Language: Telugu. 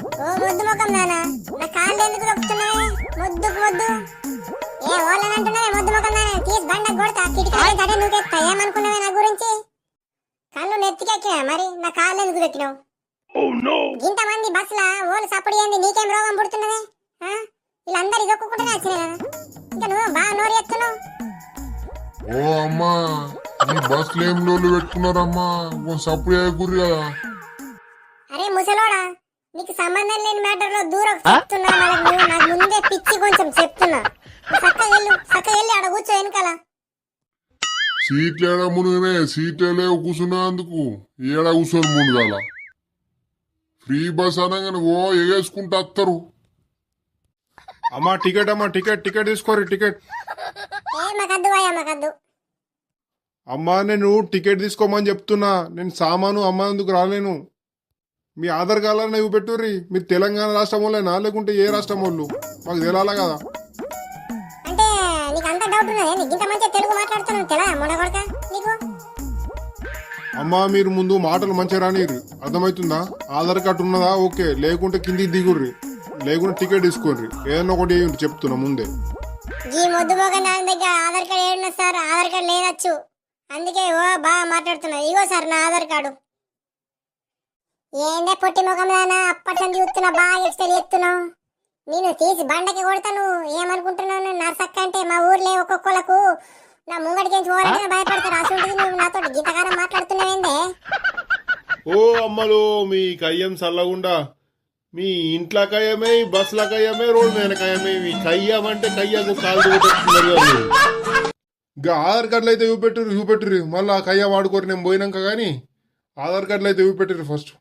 ఓ మొద్దు ముఖం నానా, నా కాళ్ళు ఎందుకు దొక్కుతున్నాయి? మొద్దుకు మొద్దు ఏ ఓళ్ళని అంటున్నావే? మొద్దు ముఖం నానా, తీసి బండ కొడతా, కిటికీ తడే నువ్వుకెత్తా. ఏమనుకున్నావే నా గురించి? కళ్ళు నెత్తికెక్కినా మరి నా కాళ్ళు ఎందుకు దొక్కినావు? ఇంతమంది బస్సులా ఓళ్ళు సప్పుడు చేయండి, నీకేం రోగం పుడుతున్నదే? వీళ్ళందరూ దొక్కుంటేనే వచ్చినా, ఇంకా నువ్వు బాగా నోరు ఎత్తున్నావు. ఓ అమ్మా, ఈ బస్సులు ఏం లోళ్ళు పెట్టుకున్నారమ్మా, సప్పుడు చేయకూరు కదా. అరే ముసలోడా, నీకు సంబంధం లేని మ్యాటర్ లో దూరం చెప్తున్నా. నువ్వు నాకు ముందే పిచ్చి కొంచెం చెప్తున్నా. చక్కగా వెళ్ళి ఆడ కూర్చో వెనకాల. సీట్లు ఏడ మునుగనే, సీట్లే కూర్చున్నందుకు ఏడ కూర్చొని మునుగాల. ఫ్రీ బస్ అనగానే ఓ ఎగేసుకుంటూ వస్తారు. అమ్మా టికెట్, అమ్మా టికెట్ తీసుకోరు టికెట్. మాకద్దు అయ్యా, మాకద్దు. అమ్మా నేను టికెట్ తీసుకోమని చెప్తున్నా, నేను సామాను అమ్మేందుకు రాలేను. మీ ఆధార్ కార్డులను ఇవి పెట్టుర్రి. మీరు తెలంగాణ రాష్ట్రం వాళ్ళేనా లేకుంటే ఏ రాష్ట్రం వాళ్ళు? మాకు తెలాలా కదా. అంటే నీకు అంత డౌట్ ఉన్నదే? నీకు ఇంత మంచిగా తెలుగు మాట్లాడుతున్నావు తెలా మొనగొడక నీకు? అమ్మా మీరు ముందు మాటలు మంచిగా రానిర్రి, అర్థమవుతుందా? ఆధార్ కార్డు ఉన్నదా? ఓకే, లేకుంటే కిందికి దిగుర్రి, లేకుంటే టికెట్ తీసుకోర్రి. ఏదన్నా ఒకటి చెప్తున్నా ముందే. ఈ మొద్దు మోగన్ దగ్గర ఆధార్ కార్డు ఏడున్నా సార్? ఆధార్ కార్డు లేదచ్చు, అందుకే ఓ బాగా మాట్లాడుతున్నా. ఇగో సార్ నా ఆధార్ కార్డు. ఏందే పొట్టి ముఖం దానా, అప్పట్లో చూస్తున్నా, బాగా ఎక్స్టెల్ ఎత్తున్నావు. నేను తీసి బండకి కొడతాను. ఏమనుకుంటున్నాను? నర్సక్క అంటే మా ఊర్లో ఒక్కొక్కలకు నా ముంగడికి పోవాలంటే భయపడతారు. అసలు నువ్వు నాతో గీతకారం మాట్లాడుతున్నావేందే? ఓ అమ్మలు, మీ కయ్యం చల్లగుండా. మీ ఇంట్లో కయ్యమే, బస్సుల కయ్యమే, రోడ్డు మీద కయ్యమే. మీ కయ్యం అంటే కయ్యకు కాలు చూపెట్టుకున్నారు. ఇంకా ఆధార్ కార్డులు అయితే చూపెట్టుర్రి. మళ్ళీ కయ్య వాడుకోరు నేను పోయినాక. కానీ ఆధార్ కార్డులు అయితే చూపెట్టుర్రి ఫస్ట్.